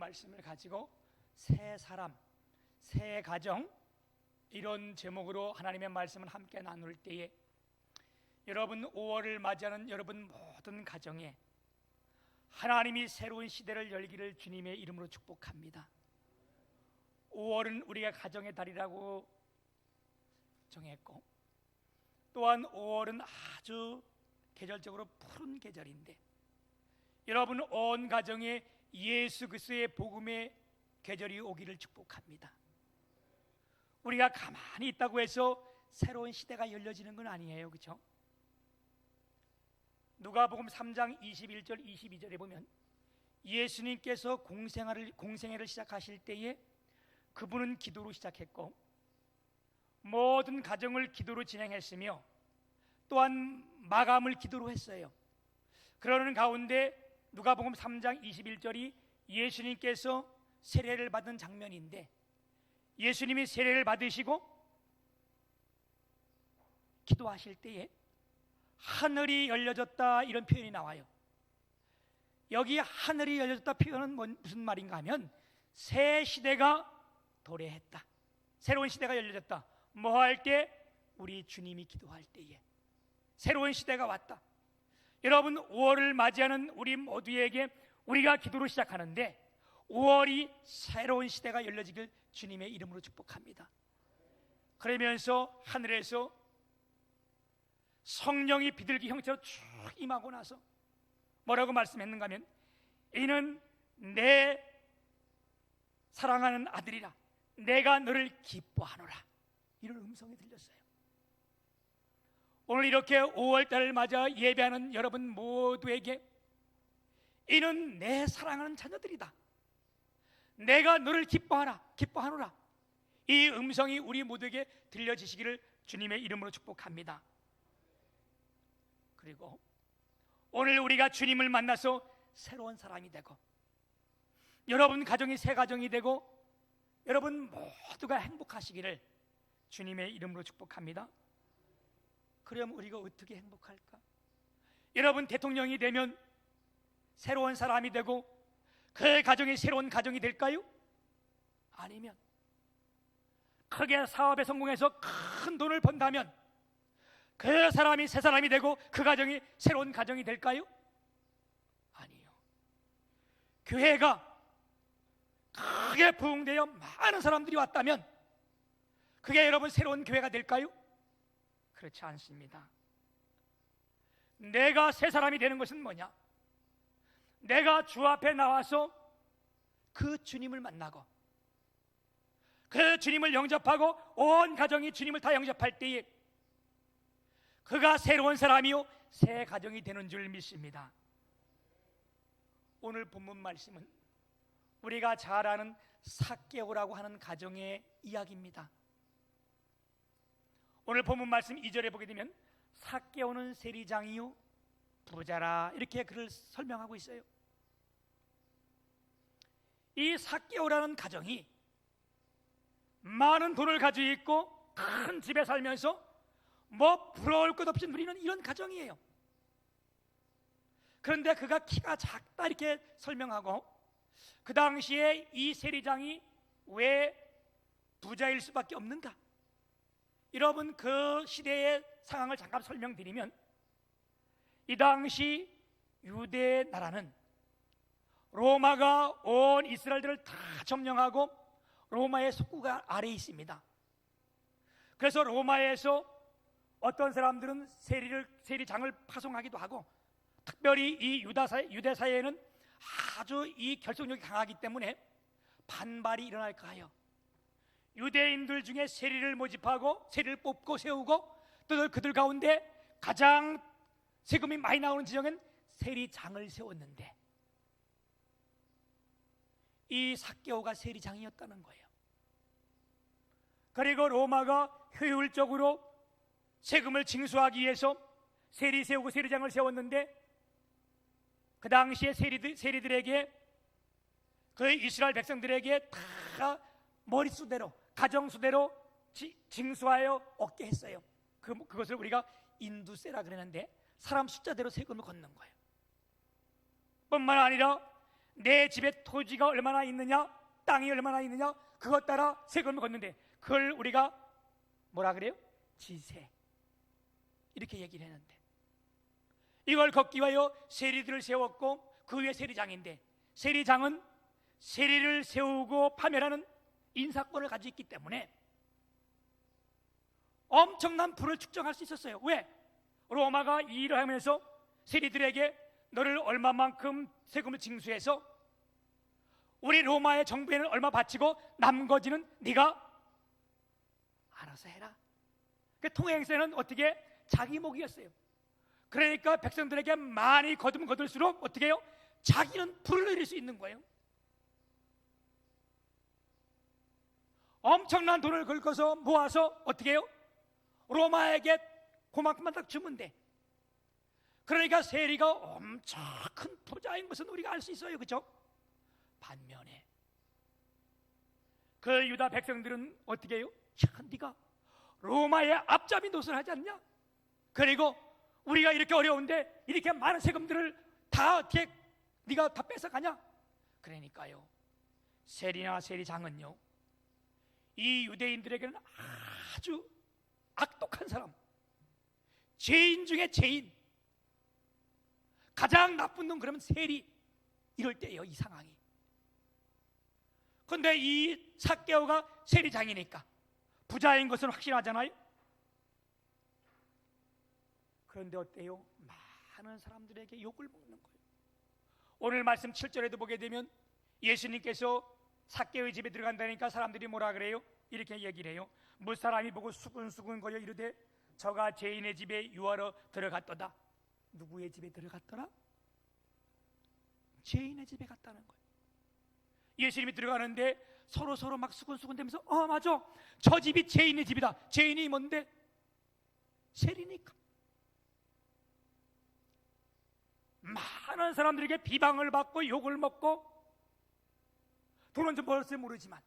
말씀을 가지고 새 사람, 새 가정, 이런 제목으로 하나님의 말씀을 함께 나눌 때에 여러분 5월을 맞이하는 여러분 모든 가정에 하나님이 새로운 시대를 열기를 주님의 이름으로 축복합니다. 5월은 우리가 가정의 달이라고 정했고, 또한 5월은 아주 계절적으로 푸른 계절인데 여러분 온 가정에 예수 그리스도의 복음의 계절이 오기를 축복합니다. 우리가 가만히 있다고 해서 새로운 시대가 열려지는 건 아니에요, 그렇죠? 누가복음 3장 21절 22절에 보면 예수님께서 공생애를 시작하실 때에 그분은 기도로 시작했고 모든 가정을 기도로 진행했으며 또한 마감을 기도로 했어요. 그러는 가운데 누가복음 3장 21절이 예수님께서 세례를 받은 장면인데, 예수님이 세례를 받으시고 기도하실 때에 하늘이 열려졌다, 이런 표현이 나와요. 여기 하늘이 열려졌다 표현은 무슨 말인가 하면 새 시대가 도래했다, 새로운 시대가 열려졌다. 뭐 할 때? 우리 주님이 기도할 때에 새로운 시대가 왔다. 여러분 5월을 맞이하는 우리 모두에게 우리가 기도로 시작하는데 5월이 새로운 시대가 열려지길 주님의 이름으로 축복합니다. 그러면서 하늘에서 성령이 비둘기 형체로 쭉 임하고 나서 뭐라고 말씀했는가 하면 이는 내 사랑하는 아들이라, 내가 너를 기뻐하노라, 이런 음성이 들렸어요. 오늘 이렇게 5월달을 맞아 예배하는 여러분 모두에게 이는 내 사랑하는 자녀들이다, 내가 너를 기뻐하노라, 이 음성이 우리 모두에게 들려지시기를 주님의 이름으로 축복합니다. 그리고 오늘 우리가 주님을 만나서 새로운 사람이 되고 여러분 가정이 새 가정이 되고 여러분 모두가 행복하시기를 주님의 이름으로 축복합니다. 그럼 우리가 어떻게 행복할까? 여러분 대통령이 되면 새로운 사람이 되고 그 가정이 새로운 가정이 될까요? 아니면 크게 사업에 성공해서 큰 돈을 번다면 그 사람이 새 사람이 되고 그 가정이 새로운 가정이 될까요? 아니요. 교회가 크게 부흥되어 많은 사람들이 왔다면 그게 여러분 새로운 교회가 될까요? 그렇지 않습니다. 내가 새 사람이 되는 것은 뭐냐? 내가 주 앞에 나와서 그 주님을 만나고 그 주님을 영접하고 온 가정이 주님을 다 영접할 때에 그가 새로운 사람이요 새 가정이 되는 줄 믿습니다. 오늘 본문 말씀은 우리가 잘 아는 삭개오라고 하는 가정의 이야기입니다. 오늘 본문 말씀 2절에 보게 되면 삭개오는 세리장이요 부자라, 이렇게 그를 설명하고 있어요. 이 삭개오라는 가정이 많은 돈을 가지고 있고 큰 집에 살면서 뭐 부러울 것 없이 누리는 이런 가정이에요. 그런데 그가 키가 작다, 이렇게 설명하고 그 당시에 이 세리장이 왜 부자일 수밖에 없는가? 여러분 그 시대의 상황을 잠깐 설명드리면 이 당시 유대 나라는 로마가 온 이스라엘들을 다 점령하고 로마의 속구가 아래에 있습니다. 그래서 로마에서 어떤 사람들은 세리장을 파송하기도 하고, 특별히 이 유대 사회에는 아주 이 결속력이 강하기 때문에 반발이 일어날까 하여 유대인들 중에 세리를 모집하고 세리를 뽑고 세우고 또 그들 가운데 가장 세금이 많이 나오는 지역엔 세리장을 세웠는데 이 삭개오가 세리장이었다는 거예요. 그리고 로마가 효율적으로 세금을 징수하기 위해서 세리 세우고 세리장을 세웠는데 그 당시에 세리들에게 그 이스라엘 백성들에게 다 머릿수대로 가정수대로 징수하여 얻게 했어요. 그것을 우리가 인두세라 그러는데 사람 숫자대로 세금을 걷는 거예요. 뿐만 아니라 내 집에 토지가 얼마나 있느냐, 땅이 얼마나 있느냐, 그것 따라 세금을 걷는데 그걸 우리가 뭐라 그래요? 지세, 이렇게 얘기를 했는데, 이걸 걷기 위하여 세리들을 세웠고 그 위에 세리장인데, 세리장은 세리를 세우고 파멸하는 인사권을 가지고 있기 때문에 엄청난 부를 축적할 수 있었어요. 왜? 로마가 이 일을 하면서 세리들에게 너를 얼마만큼 세금을 징수해서 우리 로마의 정부에는 얼마 바치고 남은 거지는 네가 알아서 해라. 그 통행세는 어떻게? 자기 목이었어요. 그러니까 백성들에게 많이 거두면 거둘수록 어떻게 해요? 자기는 불을 내릴 수 있는 거예요. 엄청난 돈을 긁어서 모아서 어떻게 해요? 로마에게 그만큼만 딱 주면 돼. 그러니까 세리가 엄청 큰 부자인 것은 우리가 알 수 있어요. 그렇죠? 반면에 그 유다 백성들은 어떻게 해요? 야, 네가 로마의 앞잡이 노릇을 하지 않냐? 그리고 우리가 이렇게 어려운데 이렇게 많은 세금들을 다 어떻게 네가 다 뺏어가냐? 그러니까요, 세리나 세리장은요, 이 유대인들에게는 아주 악독한 사람, 죄인 중에 죄인, 가장 나쁜 놈 그러면 세리, 이럴 때예요, 이 상황이. 그런데 이 삭개오가 세리장이니까 부자인 것은 확실하잖아요. 그런데 어때요? 많은 사람들에게 욕을 먹는 거예요. 오늘 말씀 7절에도 보게 되면 예수님께서 삭개오의 집에 들어간다니까 사람들이 뭐라 그래요? 이렇게 얘기를 해요. 무사람이 보고 수근수근 거려 이르되 저가 죄인의 집에 유하러 들어갔도다. 누구의 집에 들어갔더라? 죄인의 집에 갔다는 거예요. 예수님이 들어가는데 서로 막 수근수근 대면서 맞아, 저 집이 죄인의 집이다. 죄인이 뭔데? 세리니까. 많은 사람들에게 비방을 받고 욕을 먹고 돈은 좀 벌었을지 모르지만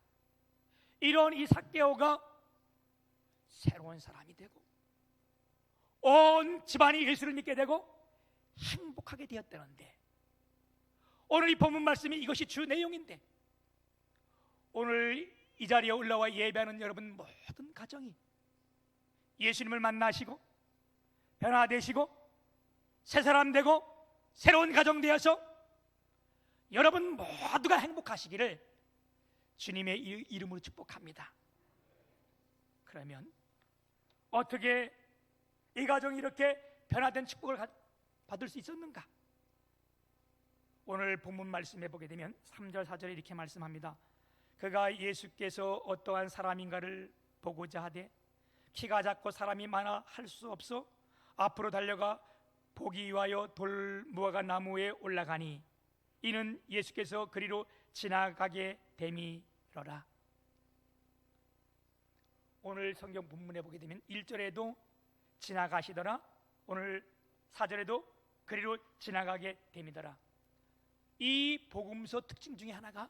이런 이 삭개오가 새로운 사람이 되고 온 집안이 예수를 믿게 되고 행복하게 되었다는데, 오늘 이 본문 말씀이 이것이 주 내용인데, 오늘 이 자리에 올라와 예배하는 여러분 모든 가정이 예수님을 만나시고 변화되시고 새 사람 되고 새로운 가정 되어서 여러분 모두가 행복하시기를 주님의 이름으로 축복합니다. 그러면 어떻게 이 가정이 이렇게 변화된 축복을 받을 수 있었는가? 오늘 본문 말씀해 보게 되면 3절 4절에 이렇게 말씀합니다. 그가 예수께서 어떠한 사람인가를 보고자 하되 키가 작고 사람이 많아 할 수 없어 앞으로 달려가 보기 위하여 돌 무화과 나무에 올라가니 이는 예수께서 그리로 지나가게 됨이로라. 오늘 성경 본문에 보게 되면 1절에도 지나가시더라, 오늘 4절에도 그리로 지나가게 됨이더라. 이 복음서 특징 중에 하나가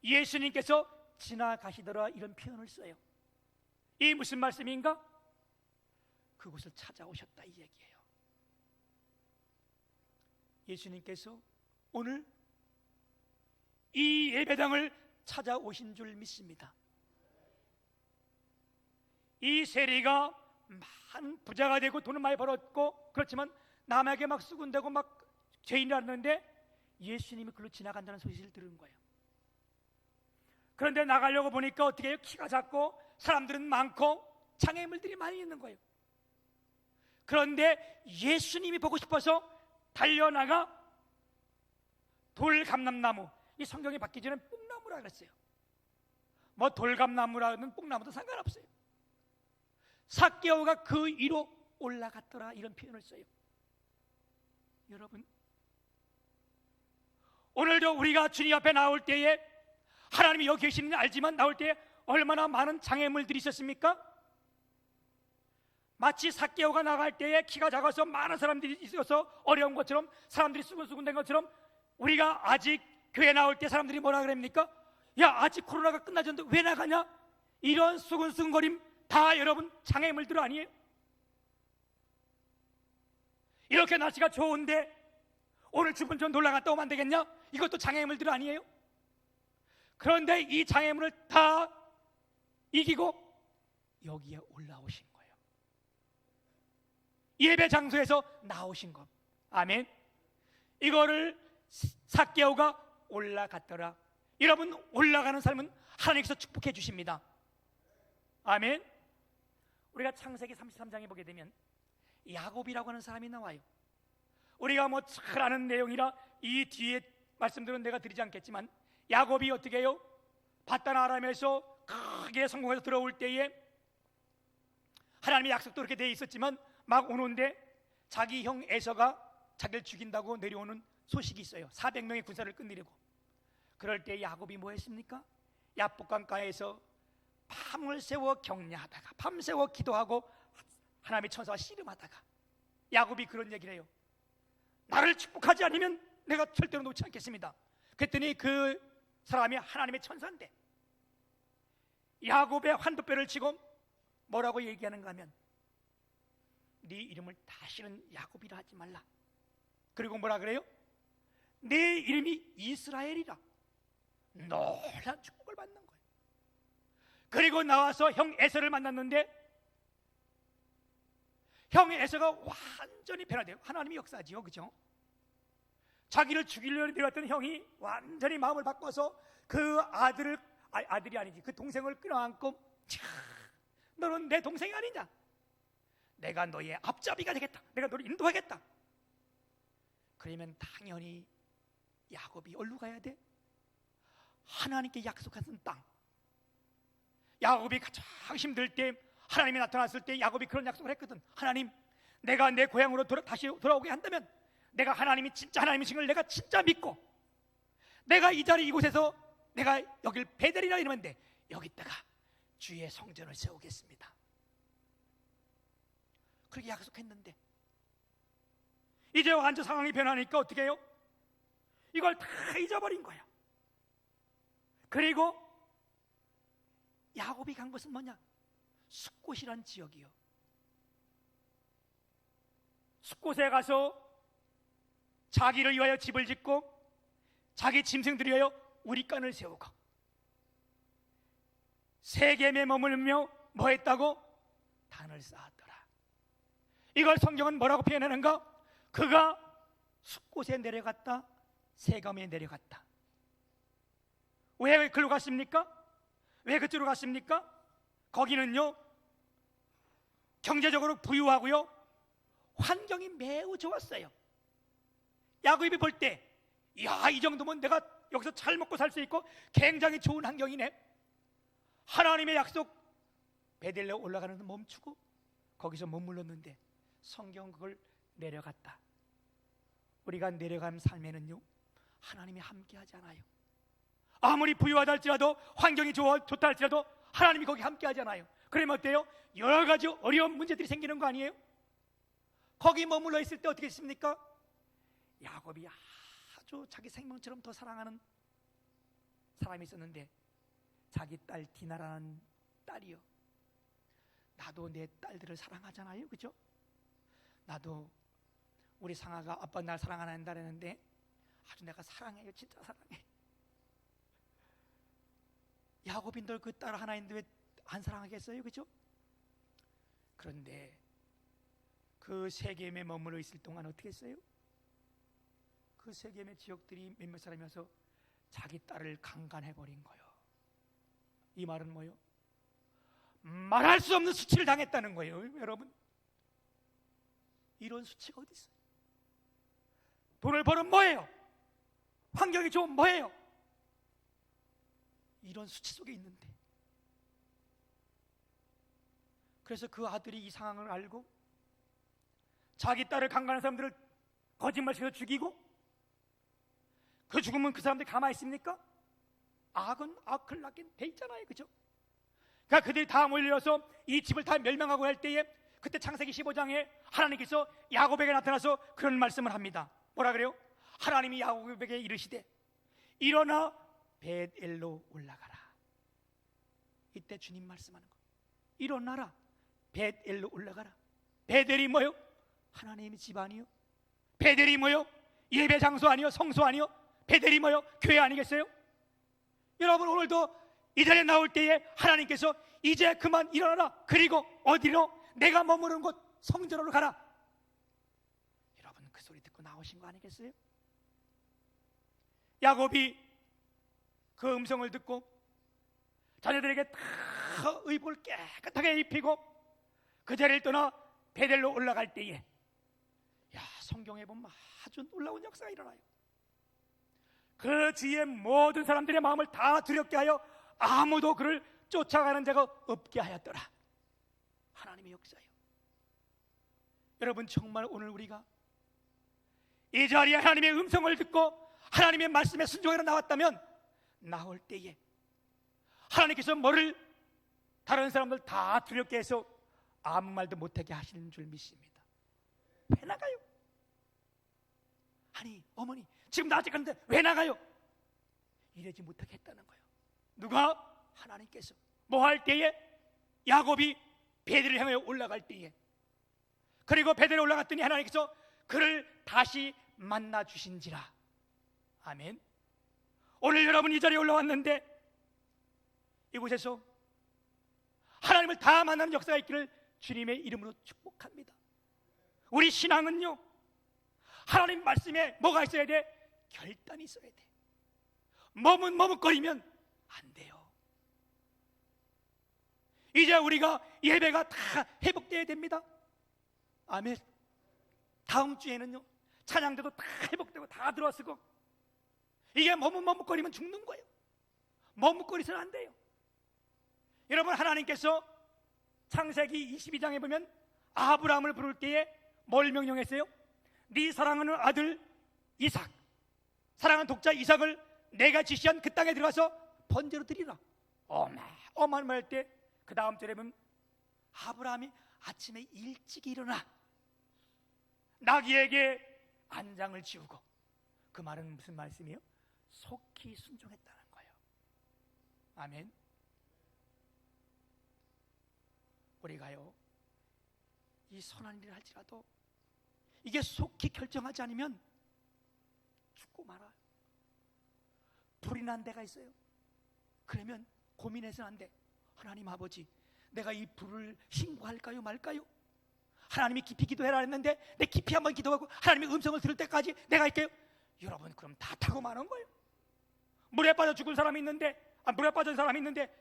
예수님께서 지나가시더라 이런 표현을 써요. 이 무슨 말씀인가? 그곳을 찾아오셨다 이 얘기예요. 예수님께서 오늘 이 예배당을 찾아오신 줄 믿습니다. 이 세리가 많은 부자가 되고 돈을 많이 벌었고 그렇지만 남에게 막 수군대고 막 죄인이라는데 예수님이 그걸로 지나간다는 소식을 들은 거예요. 그런데 나가려고 보니까 어떻게 해요? 키가 작고 사람들은 많고 장애물들이 많이 있는 거예요. 그런데 예수님이 보고 싶어서 달려나가 돌감람나무, 이 성경이 바뀌기 전에 뽕나무라 그랬어요. 뭐 돌감나무라는 뽕나무도 상관없어요. 삭개오가 그 위로 올라갔더라 이런 표현을 써요. 여러분, 오늘도 우리가 주님 앞에 나올 때에 하나님이 여기 계시는 알지만 나올 때에 얼마나 많은 장애물들이 있었습니까? 마치 삭개오가 나갈 때에 키가 작아서 많은 사람들이 있어서 어려운 것처럼, 사람들이 수근수근된 것처럼 우리가 아직 교회 나올 때 사람들이 뭐라 그럽니까? 야, 아직 코로나가 끝나지 않는데 왜 나가냐? 이런 수근수근거림 다 여러분 장애물들 아니에요? 이렇게 날씨가 좋은데 오늘 주분 좀 놀러 갔다 오면 안 되겠냐? 이것도 장애물들 아니에요? 그런데 이 장애물을 다 이기고 여기에 올라오신 거예요. 예배 장소에서 나오신 것. 아멘. 이거를 삭개오가 올라갔더라. 여러분, 올라가는 삶은 하나님께서 축복해 주십니다. 아멘. 우리가 창세기 33장에 보게 되면 야곱이라고 하는 사람이 나와요. 우리가 뭐 잘 아는 내용이라 이 뒤에 말씀들은 내가 드리지 않겠지만, 야곱이 어떻게 해요? 바단 아람에서 크게 성공해서 들어올 때에 하나님의 약속도 그렇게 되어 있었지만 막 오는데 자기 형 에서가 자기를 죽인다고 내려오는 소식이 있어요. 400명의 군사를 끝내려고. 그럴 때 야곱이 뭐 했습니까? 야복강가에서 밤을 새워 격려하다가, 밤새워 기도하고 하나님의 천사와 씨름하다가 야곱이 그런 얘기를 해요. 나를 축복하지 않으면 내가 절대로 놓지 않겠습니다. 그랬더니 그 사람이 하나님의 천사인데 야곱의 환도뼈를 치고 뭐라고 얘기하는가 하면, 네 이름을 다시는 야곱이라 하지 말라. 그리고 뭐라 그래요? 내 이름이 이스라엘이라. 놀란 축복을 받는 거예요. 그리고 나와서 형 에서를 만났는데 형 에서가 완전히 변화돼요. 하나님의 역사지요, 그죠? 자기를 죽이려고 내려왔던 형이 완전히 마음을 바꿔서 그 아들이 아니지, 그 동생을 끌어안고, 너는 내 동생이 아니냐? 내가 너의 앞잡이가 되겠다. 내가 너를 인도하겠다. 그러면 당연히 야곱이 어디로 가야 돼? 하나님께 약속하신 땅. 야곱이 가장 힘들 때 하나님이 나타났을 때 야곱이 그런 약속을 했거든. 하나님, 내가 내 고향으로 다시 돌아오게 한다면 내가 하나님이 진짜 하나님이신 걸 내가 진짜 믿고, 내가 이 자리 이곳에서 내가 여길 베델이라 이러는데 여기다가 주의 성전을 세우겠습니다. 그렇게 약속했는데 이제 완전 상황이 변하니까 어떻게 해요? 이걸 다 잊어버린 거야. 그리고 야곱이 간 곳은 뭐냐? 숫곳이란 지역이요. 숫곳에 가서 자기를 위하여 집을 짓고 자기 짐승들을 위하여 우리간을 세우고 세겜에 머물며 뭐 했다고? 단을 쌓았더라. 이걸 성경은 뭐라고 표현하는가? 그가 숫곳에 내려갔다, 세겜에 내려갔다. 왜 그로 갔습니까? 왜 그쪽으로 갔습니까? 거기는요 경제적으로 부유하고요 환경이 매우 좋았어요. 야곱이 볼 때, 야, 이 정도면 내가 여기서 잘 먹고 살 수 있고 굉장히 좋은 환경이네. 하나님의 약속 베델로 올라가는 데 멈추고 거기서 머물렀는데 성경 그걸 내려갔다. 우리가 내려간 삶에는요 하나님이 함께하지 않아요. 아무리 부유하다 할지라도, 환경이 좋다 할지라도 하나님이 거기 함께하지 않아요. 그러면 어때요? 여러 가지 어려운 문제들이 생기는 거 아니에요? 거기 머물러 있을 때 어떻게 했습니까? 야곱이 아주 자기 생명처럼 더 사랑하는 사람이 있었는데, 자기 딸 디나라는 딸이요, 나도 내 딸들을 사랑하잖아요, 그죠? 나도 우리 상아가 아빠 날 사랑 안 한다 그랬는데 아주 내가 사랑해요, 진짜 사랑해. 야곱이 널 그 딸 하나인데 왜 안 사랑하겠어요, 그죠? 그런데 그 세겜에 머물러 있을 동안 어떻게 했어요? 그 세겜의 지역들이 몇몇 사람이 와서 자기 딸을 강간해버린 거예요. 이 말은 뭐예요? 말할 수 없는 수치를 당했다는 거예요. 여러분, 이런 수치가 어디 있어요? 돈을 벌면 뭐예요? 환경이 좋으면 뭐예요? 이런 수치 속에 있는데, 그래서 그 아들이 이 상황을 알고 자기 딸을 강간한 사람들을 거짓말시켜서 죽이고, 그 죽으면 그 사람들이 가만히 있습니까? 악은 악을 낳긴 돼 있잖아요, 그죠? 그러니까 그들이 다 몰려서 이 집을 다 멸망하고 할 때에 그때 창세기 15장에 하나님께서 야곱에게 나타나서 그런 말씀을 합니다. 뭐라 그래요? 하나님이 야곱에게 이르시되 일어나 벳엘로 올라가라. 이때 주님 말씀하는 거, 일어나라, 벳엘로 올라가라. 베델이 뭐요? 하나님의 집 아니요? 베델이 뭐요? 예배 장소 아니요? 성소 아니요? 베델이 뭐요? 교회 아니겠어요? 여러분 오늘도 이 자리에 나올 때에 하나님께서 이제 그만 일어나라. 그리고 어디로? 내가 머무르는 곳 성전으로 가라. 여러분 그 소리 듣고 나오신 거 아니겠어요? 야곱이 그 음성을 듣고 자녀들에게 다 의복을 깨끗하게 입히고 그 자리를 떠나 베델로 올라갈 때에 성경에 보면 아주 놀라운 역사가 일어나요. 그 주위의 모든 사람들의 마음을 다 두렵게 하여 아무도 그를 쫓아가는 자가 없게 하였더라. 하나님의 역사예요. 여러분 정말 오늘 우리가 이 자리에 하나님의 음성을 듣고 하나님의 말씀에 순종하러 나왔다면 나올 때에 하나님께서 뭐를 다른 사람들 다 두렵게 해서 아무 말도 못하게 하시는 줄 믿습니다. 왜 나가요? 아니 어머니 지금 낮에 갔는데 왜 나가요? 이러지 못하게 했다는 거예요. 누가? 하나님께서. 뭐 할 때에? 야곱이 베델을 향해 올라갈 때에. 그리고 베델에 올라갔더니 하나님께서 그를 다시 만나 주신지라. 아멘. 오늘 여러분 이 자리에 올라왔는데 이곳에서 하나님을 다 만나는 역사가 있기를 주님의 이름으로 축복합니다. 우리 신앙은요 하나님 말씀에 뭐가 있어야 돼? 결단이 있어야 돼. 머뭇거리면 안 돼요. 이제 우리가 예배가 다 회복돼야 됩니다. 아멘. 다음 주에는요 찬양대도 다 회복되고 다 들어쓰고 이게 머뭇거리면 죽는 거예요. 머뭇거리서는 안 돼요. 여러분 하나님께서 창세기 22장에 보면 아브라함을 부를 때에 뭘 명령했어요? 네 사랑하는 아들 이삭, 사랑하는 독자 이삭을 내가 지시한 그 땅에 들어가서 번제로 드리라. 어마어마할 때 그 다음 절에 보면 아브라함이 아침에 일찍 일어나 나귀에게 안장을 지우고, 그 말은 무슨 말씀이에요? 속히 순종했다는 거예요. 아멘. 우리가요 이 선한 일을 할지라도 이게 속히 결정하지 않으면 죽고 말아요. 불이 난 데가 있어요. 그러면 고민해서는 안 돼. 하나님 아버지, 내가 이 불을 신고할까요 말까요? 하나님이 깊이 기도해라 했는데 내 깊이 한번 기도하고 하나님의 음성을 들을 때까지 내가 할게요. 여러분 그럼 다 타고 마는 거예요. 물에 빠져 죽은 사람이 있는데, 물에 빠진 사람이 있는데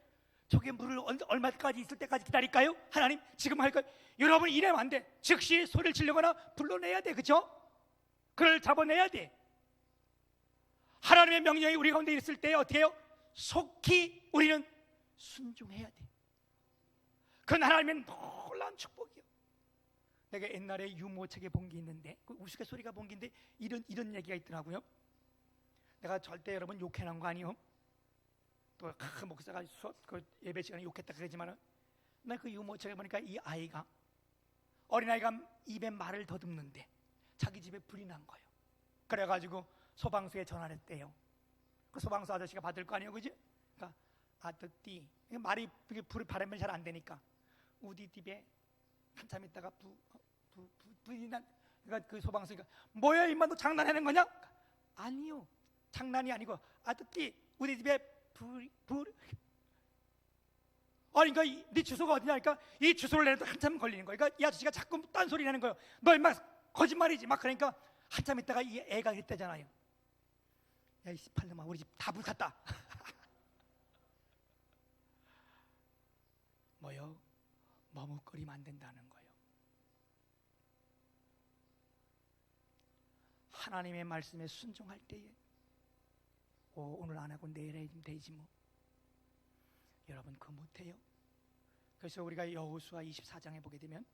저게 물을 얼마까지 있을 때까지 기다릴까요? 하나님 지금 할까요? 여러분 이래면 안 돼. 즉시 소리를 지르거나 불러내야 돼. 그렇죠? 그를 잡아내야 돼. 하나님의 명령이 우리 가운데 있을 때 어떻게 해요? 속히 우리는 순종해야 돼. 그건 하나님의 놀라운 축복이에요. 내가 옛날에 유모책에 본 게 있는데, 그 우스갯소리가 본 게 있는데 이런 얘기가 있더라고요. 내가 절대 여러분 욕해놓은 거 아니에요. 또 목사가 그 예배 시간에 욕했다 그러지만은 나 그 유모책에 보니까 이 아이가, 어린아이가 입에 말을 더듬는데 자기 집에 불이 난 거예요. 그래가지고 소방서에 전화를 했대요. 그 소방서 아저씨가 받을 거 아니에요, 그지? 그러니까 아뜨띠 말이 불이 바람이 잘 안 되니까 우리 집에 한참 있다가 불이 난. 그러니까 그 소방서가 뭐야 임마 너 장난하는 거냐? 아니요 장난이 아니고 아뜨띠 우리 집에 불. 아니 그러니까 네 주소가 어디냐니까 이 주소를 내도 한참 걸리는 거예요. 그러니까 이 아저씨가 자꾸 딴소리 내는 거예요. 너 임마 거짓말이지 막. 그러니까 한참 있다가 이 애가 그랬다잖아요. 야 이 18년만 우리 집 다 불탔다. 뭐요? 머뭇거리면 안 된다는 거예요. 하나님의 말씀에 순종할 때에 오늘 안 하고 내일 해도 되지 뭐. 여러분 그거 못해요. 그래서 우리가 여호수아 24장에 보게 되면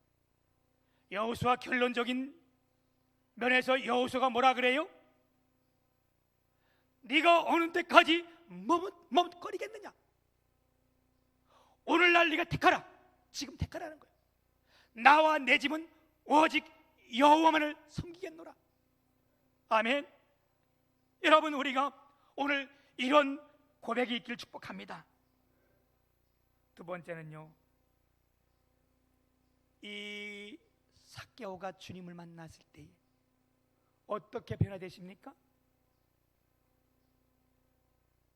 여호수아 결론적인 면에서 여호수아가 뭐라 그래요? 네가 어느 때까지 머뭇거리겠느냐? 오늘날 네가 택하라. 지금 택하라는 거예요. 나와 내 집은 오직 여호와만을 섬기겠노라. 아멘. 여러분 우리가 오늘 이런 고백이 있기를 축복합니다. 두 번째는요, 이 삭개오가 주님을 만났을 때 어떻게 변화되십니까?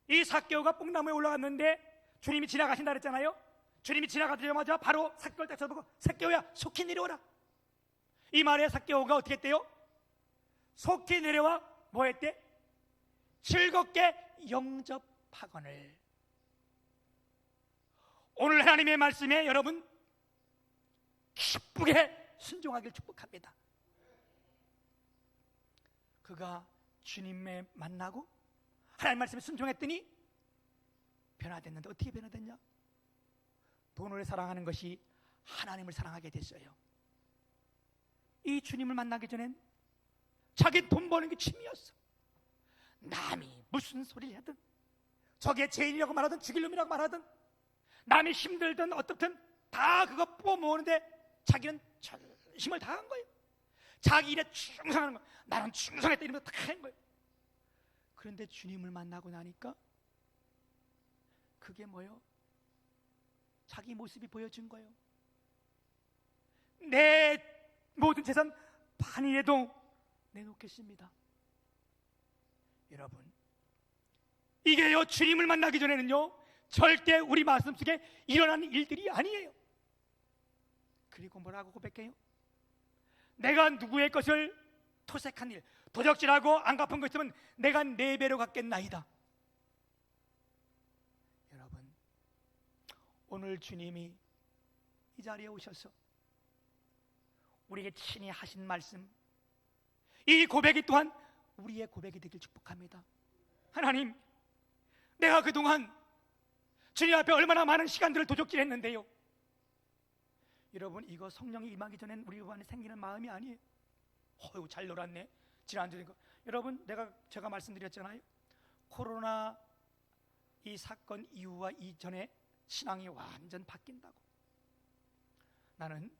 이 삭개오가 뽕나무에 올라갔는데 주님이 지나가신다 그랬잖아요. 주님이 지나가자마자 바로 삭개오를 딱 쳐다보고 삭개오야 속히 내려오라. 이 말에 삭개오가 어떻게 했대요? 속히 내려와 뭐 했대? 즐겁게 영접하거늘. 오늘 하나님의 말씀에 여러분 기쁘게 순종하길 축복합니다. 그가 주님을 만나고 하나님 말씀에 순종했더니 변화됐는데 어떻게 변화됐냐? 돈을 사랑하는 것이 하나님을 사랑하게 됐어요. 이 주님을 만나기 전엔 자기 돈 버는 게 취미였어. 남이 무슨 소리를 하든, 저게 죄인이라고 말하든 죽일 놈이라고 말하든, 남이 힘들든 어떻든 다 그거 뽑아 모으는데 자기는 전심을 다한 거예요. 자기 일에 충성하는 거예요. 나는 충성했다 이러면서 다 한 거예요. 그런데 주님을 만나고 나니까 그게 뭐예요? 자기 모습이 보여준 거예요. 내 모든 재산 반이라도 내놓겠습니다. 여러분, 이게요, 주님을 만나기 전에는요 절대 우리 말씀 속에 일어나는 일들이 아니에요. 그리고 뭐라고 고백해요? 내가 누구의 것을 토색한 일, 도적질하고 안 갚은 것 있으면 내가 4배로 갚겠나이다. 여러분, 오늘 주님이 이 자리에 오셔서 우리에게 친히 하신 말씀, 이 고백이 또한 우리의 고백이 되길 축복합니다. 하나님, 내가 그동안 주님 앞에 얼마나 많은 시간들을 도적질했는데요. 여러분, 이거 성령이 임하기 전엔 우리 안에 생기는 마음이 아니에요. 어휴, 잘 놀았네. 지난주에 여러분, 제가 말씀드렸잖아요. 코로나 이 사건 이후와 이전에 신앙이 완전 바뀐다고. 나는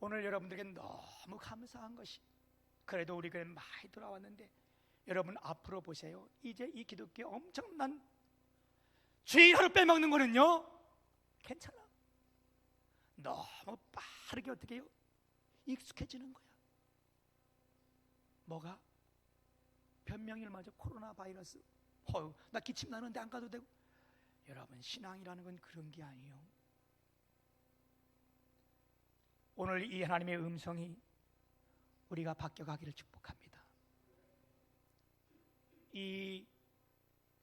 오늘 여러분들에게 너무 감사한 것이, 그래도 우리 교회 많이 돌아왔는데 여러분 앞으로 보세요. 이제 이 기독교의 엄청난 주일 하루 빼먹는 거는요 괜찮아. 너무 빠르게 어떻게 해요? 익숙해지는 거야. 뭐가? 변명일 맞아. 코로나 바이러스. 나 기침 나는데 안 가도 되고. 여러분, 신앙이라는 건 그런 게 아니에요. 오늘 이 하나님의 음성이 우리가 바뀌어가기를 축복합니다. 이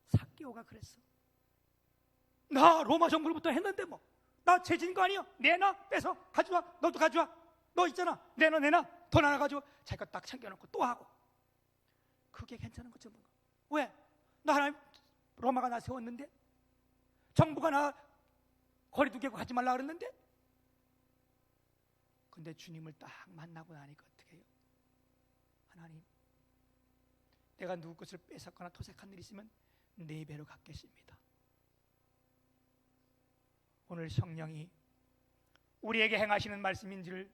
삭개오가 그랬어. 나 로마 정부로부터 했는데 뭐 나 죄진 거 아니야? 내놔, 빼서 가져와. 너도 가져와. 너 있잖아. 내놔. 돈 하나 가지고 자기가 딱 챙겨놓고 또 하고. 그게 괜찮은 거죠. 왜? 나 하나님 로마가 나 세웠는데, 정부가 나 거리 두개고 하지 말라 그랬는데. 근데 주님을 딱 만나고 나니까 어떻게 해요? 하나님, 내가 누구 것을 뺏었거나 토색한 일 있으면 4배로 갚겠습니다. 오늘 성령이 우리에게 행하시는 말씀인지를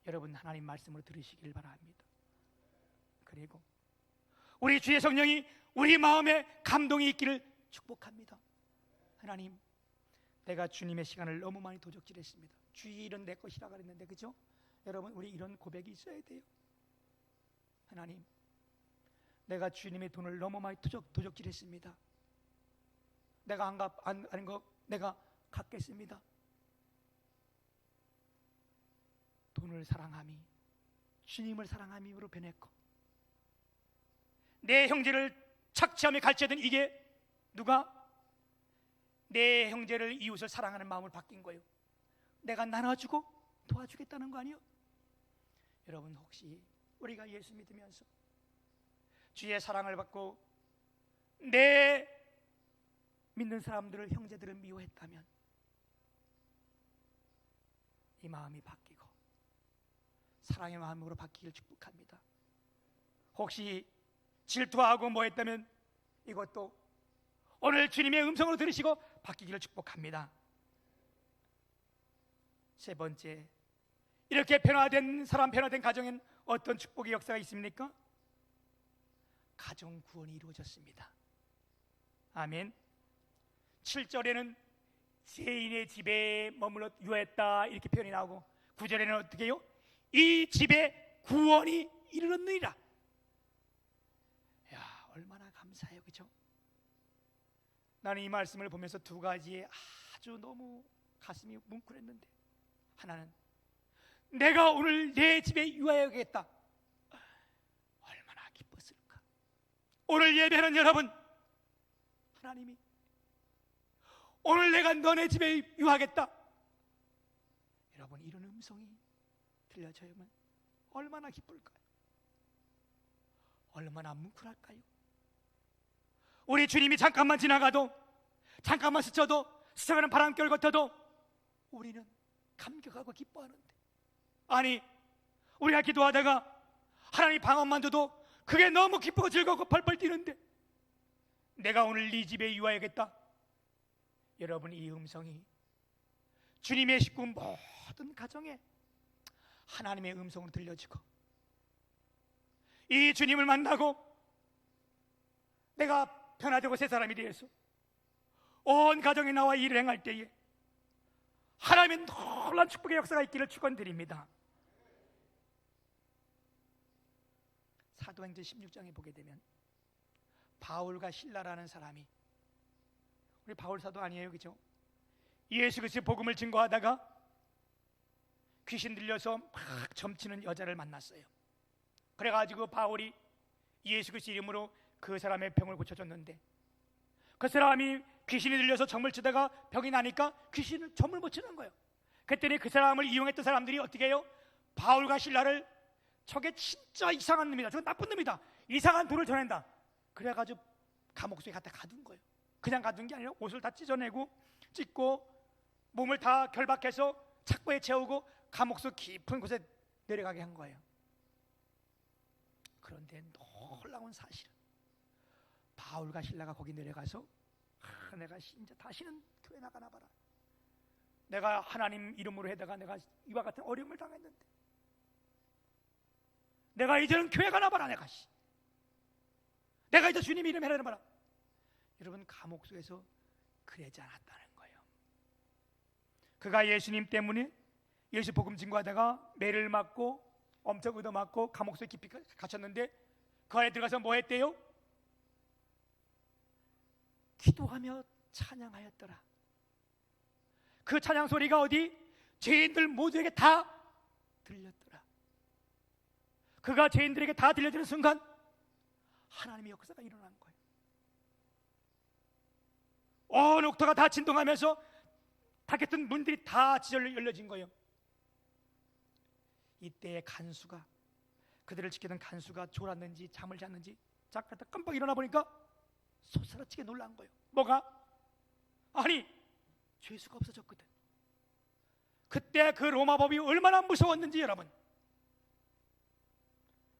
여러분 하나님 말씀으로 들으시길 바랍니다. 그리고 우리 주의 성령이 우리 마음에 감동이 있기를 축복합니다. 하나님, 내가 주님의 시간을 너무 많이 도적질했습니다. 주일은 내 것이라 그랬는데, 그죠? 여러분, 우리 이런 고백이 있어야 돼요. 하나님, 내가 주님의 돈을 너무 많이 도적질했습니다. 내가 아닌 거 내가 갚겠습니다. 돈을 사랑함이 주님을 사랑함으로 변했고, 내 형제를 착취하며 갈취하던 이게 누가? 내 형제를, 이웃을 사랑하는 마음을 바뀐 거예요. 내가 나눠주고 도와주겠다는 거 아니에요? 여러분, 혹시 우리가 예수 믿으면서 주의 사랑을 받고 내 믿는 사람들을, 형제들을 미워했다면 이 마음이 바뀌고 사랑의 마음으로 바뀌길 축복합니다. 혹시 질투하고 뭐 했다면 이것도 오늘 주님의 음성으로 들으시고 바뀌기를 축복합니다. 세 번째, 이렇게 변화된 사람, 변화된 가정엔 어떤 축복의 역사가 있습니까? 가정 구원이 이루어졌습니다. 아멘. 7절에는 죄인의 집에 머물러 유했다 이렇게 표현이 나오고, 9절에는 어떻게 해요? 이 집에 구원이 이르렀느니라. 야, 얼마나 감사해요, 그죠? 나는 이 말씀을 보면서 두 가지에 아주 너무 가슴이 뭉클했는데, 하나는 내가 오늘 내 집에 유하여야겠다. 얼마나 기뻤을까. 오늘 예배하는 여러분, 하나님이 오늘 내가 너네 집에 유하겠다, 여러분 이런 음성이 들려져야만 얼마나 기쁠까요? 얼마나 뭉클할까요? 우리 주님이 잠깐만 지나가도, 잠깐만 스쳐가는 바람결 같아도 우리는 감격하고 기뻐하는데, 아니 우리가 기도하다가 하나님 방언만 줘도 그게 너무 기쁘고 즐겁고 펄펄 뛰는데, 내가 오늘 네 집에 유하여야겠다. 여러분 이 음성이 주님의 식구 모든 가정에 하나님의 음성으로 들려지고, 이 주님을 만나고 내가 변화되고 새 사람이 되어서 온 가정이 나와 일을 행할 때에 하나님의 놀라운 축복의 역사가 있기를 축원드립니다. 사도행전 16장에 보게 되면 바울과 실라라는 사람이, 우리 바울 사도 아니에요, 그죠? 예수 그리스도의 복음을 증거하다가 귀신 들려서 막 점치는 여자를 만났어요. 그래가지고 바울이 예수 그리스도 이름으로 그 사람의 병을 고쳐줬는데, 그 사람이 귀신이 들려서 점을 치다가 병이 나니까 귀신을 점을 못 치는 거예요. 그랬더니 그 사람을 이용했던 사람들이 어떻게 해요? 바울과 실라를, 저게 진짜 이상한 놈이다, 저거 나쁜 놈이다, 이상한 돌을 전한다, 그래가지고 감옥 속에 갖다 가둔 거예요. 그냥 가둔 게 아니라 옷을 다 찢어내고 찢고 몸을 다 결박해서 착고에 채우고 감옥 속 깊은 곳에 내려가게 한 거예요. 그런데 놀라운 사실은 바울과 실라가 거기 내려가서, 내가 이제 다시는 교회 나가나 봐라, 내가 하나님 이름으로 해다가 내가 이와 같은 어려움을 당했는데 내가 이제는 교회 가나 봐라, 내가 이제 주님 이름 해라나 봐라. 여러분 감옥 속에서 그러지 않았다는 거예요. 그가 예수님 때문에 예수 복음 증거하다가 매를 맞고 엄청 얻어맞고 감옥 속에 깊이 갇혔는데, 그 안에 들어가서 뭐 했대요? 기도하며 찬양하였더라. 그 찬양 소리가 어디? 죄인들 모두에게 다 들렸더라. 그가 죄인들에게 다 들려지는 순간 하나님의 역사가 일어난 거예요. 온 옥토가 다 진동하면서 닫혔던 문들이 다 열려진 거예요. 이때의 간수가, 그들을 지키던 간수가 졸았는지 잠을 잤는지 잠깐 깜빡 일어나 보니까 소스라치게 놀란 거예요. 뭐가? 아니 죄수가 없어졌거든. 그때 그 로마법이 얼마나 무서웠는지 여러분,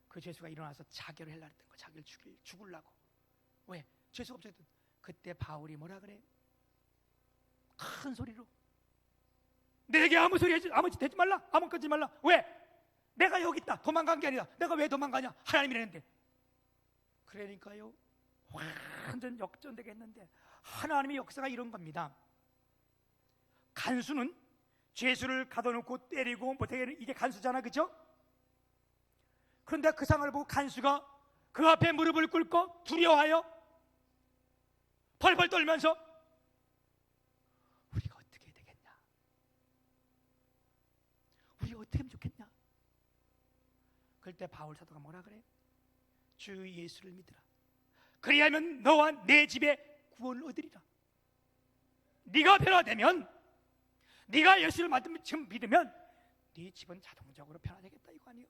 그 죄수가 일어나서 자결을 하려고 했던 거예요. 자기를 죽으려고. 왜? 죄수가 없어졌거든. 그때 바울이 뭐라 그래? 큰 소리로 내게 아무 소리 하지, 아무 짓 하지 말라, 아무 것 하지 말라. 왜? 내가 여기 있다. 도망간 게 아니라 내가 왜 도망가냐? 하나님이라는데. 그러니까요 완전 역전되게 했는데, 하나님의 역사가 이런 겁니다. 간수는 죄수를 가둬놓고 때리고 못하게 하는, 이게 간수잖아, 그죠? 그런데 그 상황을 보고 간수가 그 앞에 무릎을 꿇고 두려워하여 펄펄 떨면서 우리가 어떻게 해야 되겠냐, 우리가 어떻게 하면 좋겠냐. 그럴 때 바울 사도가 뭐라 그래? 주 예수를 믿으라. 그리하면 너와 내 집에 구원을 얻으리라. 네가 변화되면, 네가 예수를 믿으면 네 집은 자동적으로 변화되겠다, 이거 아니에요?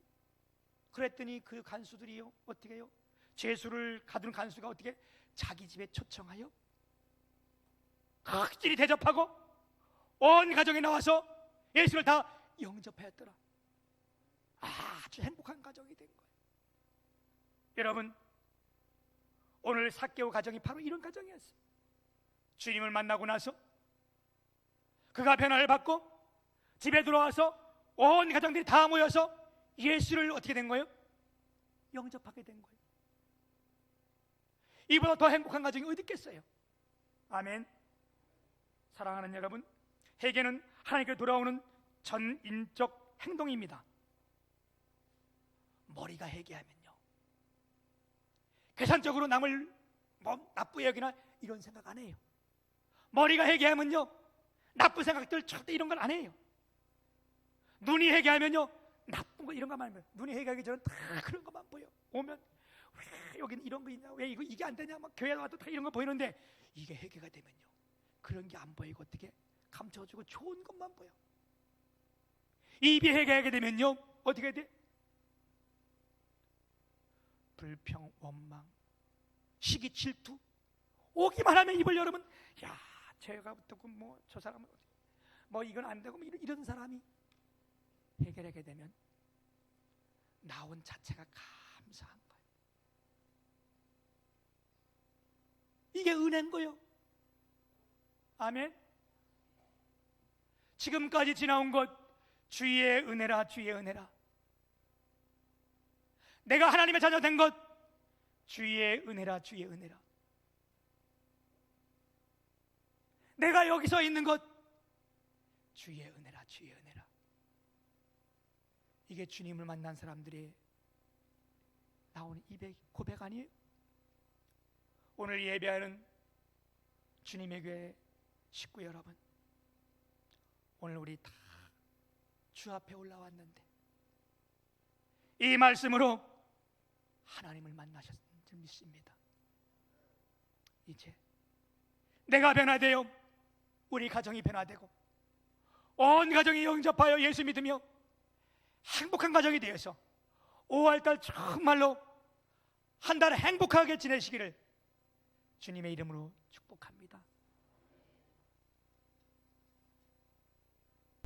그랬더니 그 간수들이요 어떻게 해요? 죄수를 가둔 간수가 어떻게 자기 집에 초청하여 각질이 대접하고 온 가정에 나와서 예수를 다 영접하였더라. 아주 행복한 가정이 된 거예요. 여러분 오늘 삭개오 가정이 바로 이런 가정이었어요. 주님을 만나고 나서 그가 변화를 받고 집에 들어와서 온 가정들이 다 모여서 예수를 어떻게 된 거예요? 영접하게 된 거예요. 이보다 더 행복한 가정이 어디 있겠어요? 아멘. 사랑하는 여러분, 회개는 하나님께 돌아오는 전인적 행동입니다. 머리가 회개하면요 계산적으로 남을 나쁘게 여기나 이런 생각 안 해요. 머리가 회개하면요 나쁜 생각들 절대 이런 건 안 해요. 눈이 회개하면요 나쁜 거 이런 것만 보여. 눈이 회개하기 전에 다 그런 것만 보여. 오면 왜 여기는 이런 거 있냐, 왜 이게 안 되냐, 막 교회 와도 다 이런 거 보이는데, 이게 회개가 되면요 그런 게 안 보이고 어떻게 감춰주고 좋은 것만 보여. 입이 회개하게 되면요 어떻게 돼? 불평, 원망, 시기, 질투 오기만 하면 입을 열으면, 야 제가 붙었고 뭐 저 사람은 뭐 이건 안 되고 뭐 이런 사람이 해결하게 되면 나온 자체가 감사한 거예요. 이게 은혜인 거예요. 아멘. 지금까지 지나온 것 주의 은혜라, 주의 은혜라. 내가 하나님의 자녀 된 것 주의 은혜라, 주의 은혜라. 내가 여기서 있는 것 주의 은혜라, 주의 은혜라. 이게 주님을 만난 사람들이 나오는 입의 고백 아니에요? 오늘 예배하는 주님의 교회 식구 여러분, 오늘 우리 다 주 앞에 올라왔는데 이 말씀으로 하나님을 만나셨을 줄 믿습니다. 이제 내가 변화되어 우리 가정이 변화되고 온 가정이 영접하여 예수 믿으며 행복한 가정이 되어서 5월달 정말로 한 달 행복하게 지내시기를 주님의 이름으로 축복합니다.